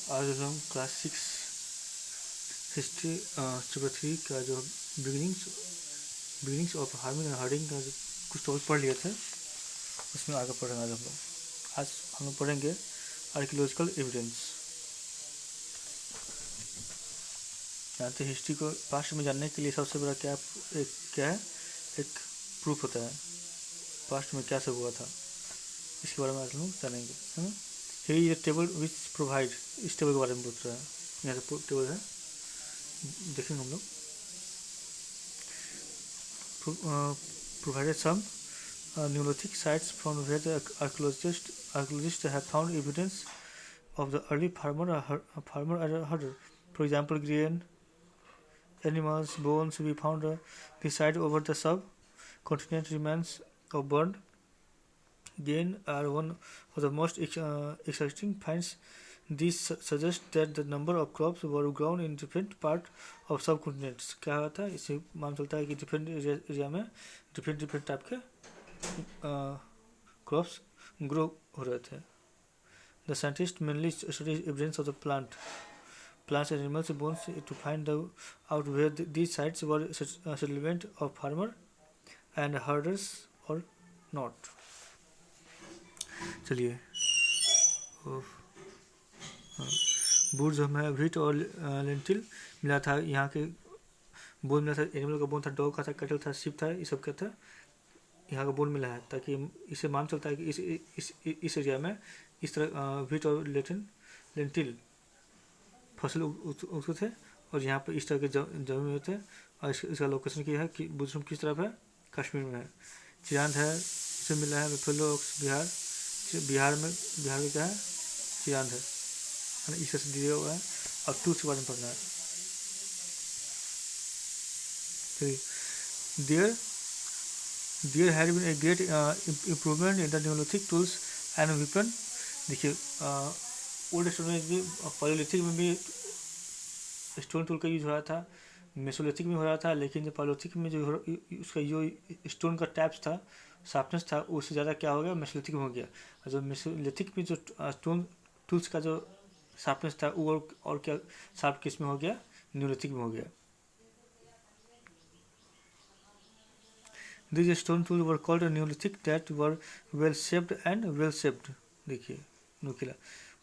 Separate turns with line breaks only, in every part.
आज हम class 6 history chapter 3 का जो beginnings of farming and herding का जो कुछ टॉपिक पढ़ लिए थे उसमें आगे पढ़ेंगे आज हम लोग पढ़ेंगे आर्कियोलॉजिकल एविडेंस। यहाँ तो हिस्ट्री को पास्ट में जानने के लिए सबसे बड़ा क्या है एक प्रूफ होता है पास्ट में क्या सब हुआ था, इसके बारे में आज हम लोग जानेंगे, है ना। ये टेबल विच प्रोवाइड, इस टेबल के बारे में पूछ रहा है। यहाँ से टेबल है, देखेंगे हम लोग। Provided some Neolithic sites from where the archaeologists have found evidence of the early farmer and a herder. For example, grain, animals, bones. We found the site over the subcontinent remains of burned grain are one of the most exciting finds. These suggest that the number of crops were grown in different parts of subcontinents. क्या होता है, इससे मालूम चलता है कि different area में different type के क्रॉप्स ग्रो हो रहे थे। The scientists mainly study evidence of the plants and animals bones to find out where these sites were settlement of farmer and herders or not. चलिए, boot जो हमें wheat और lentil मिला था, यहाँ के बोन मिला था, एनिमल का बोन था, डॉग का था, कैटल था, शिप था, ये सब क्या था, यहाँ का बोन मिला है, ताकि इससे मान चलता है कि इस एरिया में इस तरह व्हीट और लेंटिल फसल उगते थे और यहाँ पर इस तरह के जमीन में थे। और इसका लोकेशन क्या है कि बुद्ध किस तरफ है, कश्मीर में है। चिरांद है, इससे मिला है फेलो बिहार में क्या है, चिरांद है, इस तरह से दिया हुआ है। और टूल्स के बारे में पढ़ना है। There had been a great improvement in the Neolithic tools and weapon. देखिए, ओल्ड स्टोन में भी, पालियोलिथिक में भी स्टोन टूल का यूज हो रहा था, मेसोलिथिक में हो रहा था, लेकिन जो पालियोलिथिक में जो उसका जो स्टोन का टाइप्स था, शार्पनेस था, उससे ज़्यादा क्या हो गया, मेसोलिथिक में हो गया। और जो मेसोलिथिक में जो स्टोन टूल्स का जो शार्पनेस था वो और क्या शार्प किस में हो गया, न्यूलिथिक में हो गया। These stone tools were called Neolithic that were well shaped and well shaped. देखिए, नुकीला,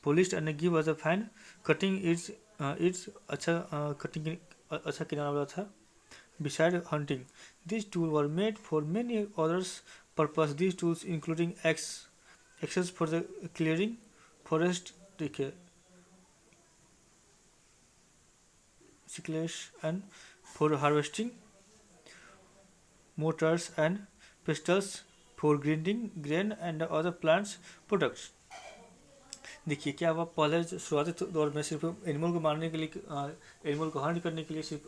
polished and give us a fine cutting. It's अच्छा cutting अच्छा किनारा वाला था। Beside hunting, these tools were made for many others purpose. These tools including axes for the clearing forest, देखिए, sickles and for harvesting, mortars and pestles for grinding grain and other plants products. देखिए क्या हुआ, पहले शुरुआती दौर में सिर्फ animal को मारने के लिए, एनिमल को हंट करने के लिए सिर्फ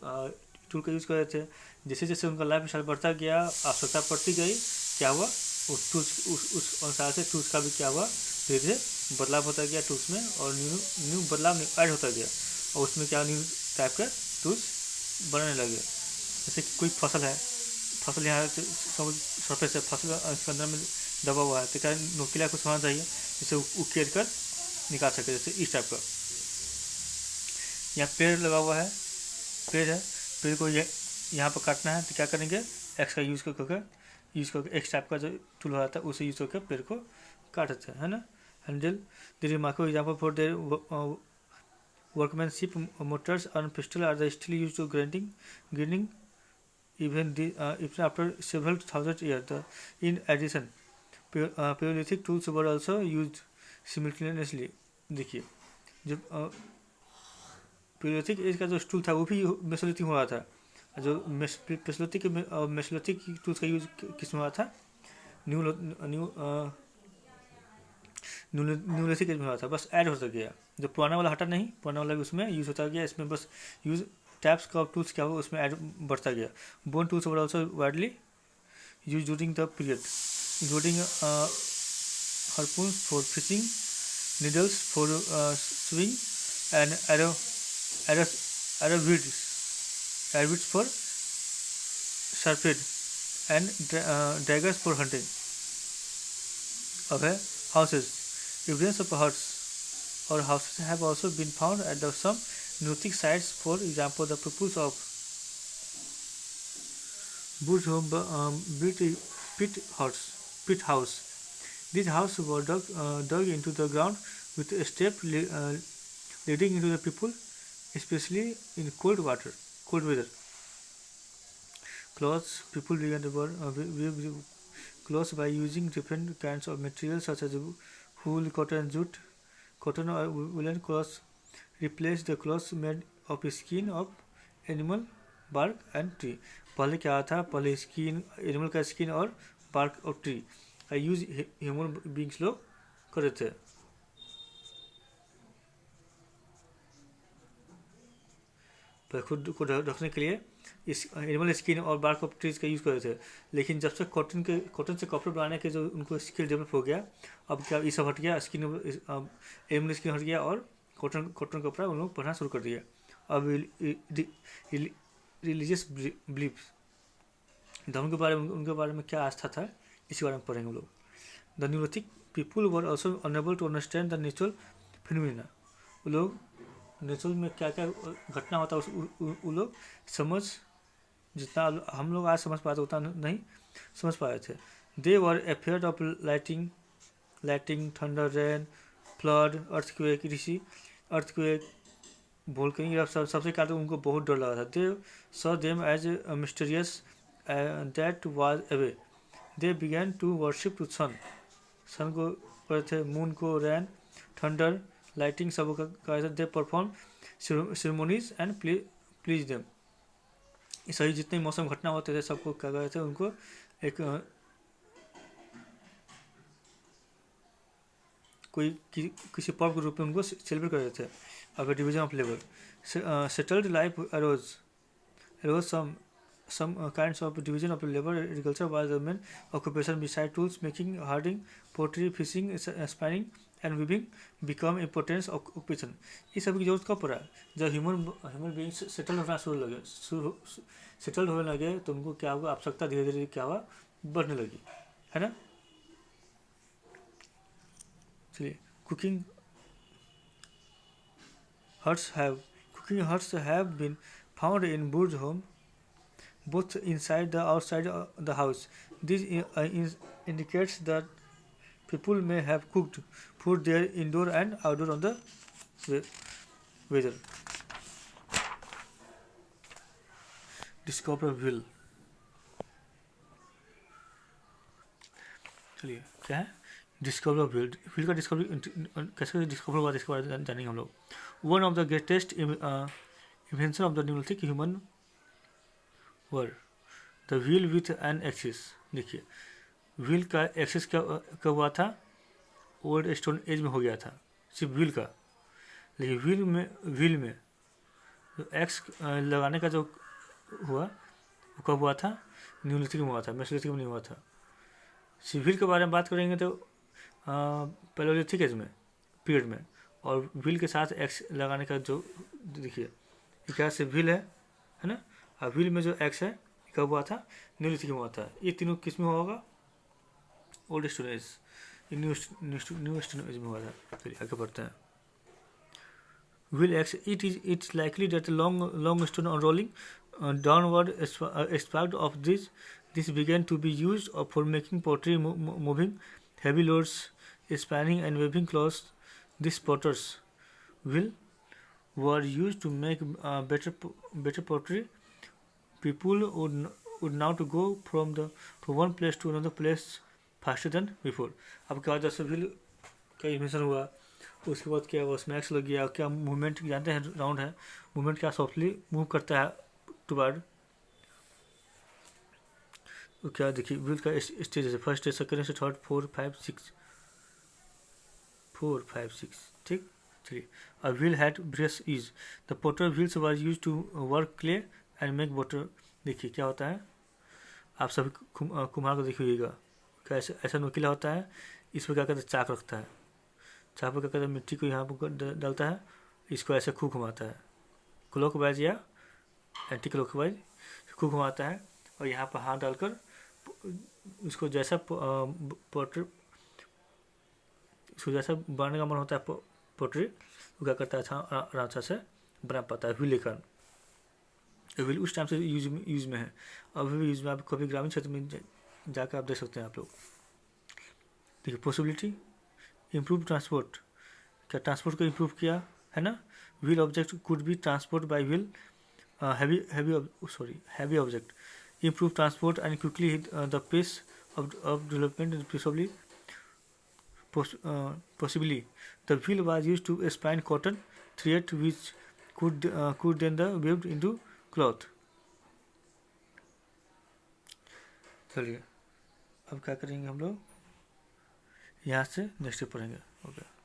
टूल का यूज़ कर रहे थे। जैसे जैसे उनका लाइफ स्टाइल बढ़ता गया, आवश्यकता पड़ती गई, क्या हुआ, उस टूल्स उस अनुसार से टूल्स का भी क्या हुआ, धीरे धीरे बदलाव होता गया टूल्स में, और न्यू बदलाव ऐड होता गया, और उसमें क्या न्यू टाइप का टूल्स बनने लगे। जैसे कोई फसल यहाँ सरफेस है, फसल इसके अंदर में दबा हुआ है, तो क्या नुकीला कुछ होना चाहिए जिससे उकेर कर निकाल सके। जैसे इस टाइप का यहाँ पेड़ लगा हुआ है, पेड़ को यहाँ पर काटना है, तो क्या करेंगे, एक्स का यूज़ करके एक्स टाइप का जो टूल हो रहा था उसे यूज़ करके पेड़ को काटते हैं, है ना। Handle the remarkable example for their workmanship. Mortars and pestle are still used to grinding even after several thousand years. In addition, Paleolithic tools were also used simultaneously. देखिए, जब Paleolithic एज का जो टूल था वो भी Mesolithic हो रहा था, जो मेसोलिथिक टूल्स का यूज किस में हो रहा था, न्यूलिथिक एज में हो रहा था, बस ऐड होता गया। जो पुराना वाला हटा नहीं, पुराना वाला भी उसमें यूज होता गया, इसमें बस यूज टाइप्स का टूल्स क्या हुआ उसमें ऐड बढ़ता गया। Bone tools were also widely use during the period, including harpoons for fishing, needles for sewing, and arrowheads for sharpened, and daggers for hunting. Okay, houses, evidence of huts or houses have also been found at some Neolithic sites. For example, the purpose of Burj home built a pit house. These houses were dug into the ground with a step leading into the people, especially in cold weather. Clothes. People began to weave clothes by using different kinds of materials such as wool, cotton, jute. Cotton or woolen cloths replaced the clothes made of skin of animal, bark and tree. पहले क्या था, पहले skin animal का skin और bark और tree का use human beings लोग कर रहे थे. खुद को ढकने के लिए इस एनिमल स्किन और बार्क ऑफ ट्रीज का यूज़ कर रहे थे. लेकिन जब से कॉटन से कपड़े बनाने के जो उनको स्किल डेवलप हो गया, अब क्या ये सब हट गया, स्किन एनिमल स्किन हट गया और कॉटन कपड़ा उन लोग पहनना शुरू कर दिया. अब रिलीजियस बिलीफ, धर्म के बारे में उनके बारे में क्या आस्था था, इसी बारे में पढ़ेंगे हम लोग. The neolithic people were also enable to understand the natural phenomena. वो लोग नेचुरल में क्या क्या घटना होता है वो लोग समझ, जितना हम लोग आज समझ पाते उतना नहीं समझ पाए थे. They were afraid of lightning, thunder, rain, flood, earthquake, ऋषि अर्थक्वेक, वोल्केनिक इरप्शन. सबसे ज़्यादा उनको बहुत डर लगा था. They saw them as mysterious that was away. They began to worship to sun को करते थे, मून को, रैन, थंडर, लाइटिंग सब का. They perform ceremonies and please them. ये सही जितने मौसम घटना होते थे सबको क्या कहते थे, उनको एक कोई किसी पर्व के रूप में उनको सेलिब्रेट कर रहे थे. अब division of labour. Settled life arose some kinds of division of labor. Agriculture was the main occupation. Beside tools making, herding, pottery, fishing, spinning and weaving become important occupation. ये सब की जरूरत कब पड़ा, जब ह्यूमन बीइंग्स सेटल होने लगे तो उनको क्या हुआ, आवश्यकता धीरे धीरे क्या हुआ, बढ़ने लगी, है ना. चलिए, cooking huts have been found in Burj home, both inside the outside the house. This indicates that people may have cooked food there indoor and outdoor on the weather. Discovery of wheel. चलिए क्या है discovery of wheel. Wheel का discovery कैसे discover हुआ इसके बारे में जानेंगे हम लोग. One of the greatest invention of the Neolithic human were the wheel with an axis. देखिए, व्हील का एक्सिस क्या हुआ था, ओल्ड स्टोन एज में हो गया था सिर्फ व्हील का. लेकिन व्हील में जो एक्स लगाने का जो हुआ वो कब हुआ था, न्यूलिथिक में हुआ था, मेसोलिथिक में नहीं हुआ था. सिर्फ व्हील के बारे में बात करेंगे तो पैलोलिथिक एज में पीरियड में, और व्हील के साथ एक्स लगाने का जो देखिए क्या से व्हील है ना. अब व्हील में जो एक्स है कब हुआ था, न्यूलिथिक में हुआ था. ये तीनों किस में होगा, old stone age, new stone age में हुआ था. चलिए आगे बढ़ते हैं. Wheel x, it's likely that long stone rolling downward aspect of this began to be used for making pottery, moving heavy loads, spanning and weaving cloths. These potters wheel were used to make better pottery. People would now to go from one place to another place faster than before. अब क्या जैसे wheel का invention हुआ, उसके बाद क्या हुआ, smacks लग गया. क्या मूवमेंट जानते हैं, राउंड है मूवमेंट, क्या सॉफ्टली मूव करता है टुवर्ड. तो क्या देखिए व्हील का स्टेज है, first stage, second stage, third, 4, 5, 6. ठीक. चलिए, a wheel had brace is the potter wheels were use to work clay and make water. देखिए क्या होता है, आप सभी कुम्हार को देखिएगा क्या ऐसा नुकीला होता है. इसमें क्या करता है, चाक रखता है, चाक पर क्या करता है, मिट्टी को यहाँ पर डालता है, इसको ऐसे खूब घुमाता है, क्लॉकवाइज या एंटी क्लॉकवाइज खूब घुमाता है, और यहाँ पर हाथ डालकर उसको जैसा पोटर, उसको जैसा बनाने का मन होता है पोट्री वो क्या करता है, अच्छा से बना पाता है। व्हील के कारण व्हील उस टाइम से यूज में है, अभी भी यूज में। आप कभी ग्रामीण क्षेत्र में जाकर आप देख सकते हैं आप लोग। देखिए पॉसिबिलिटी इम्प्रूव ट्रांसपोर्ट, क्या ट्रांसपोर्ट को इम्प्रूव किया है ना। Wheel object could be transport bye wheel, heavy object, improve transport and quickly hit the pace of development, and possibly the wheel was used to spin cotton thread which could then the weaved into cloth। चलिए अब क्या करेंगे हम लोग, यहाँ से next पढ़ेंगे। Okay.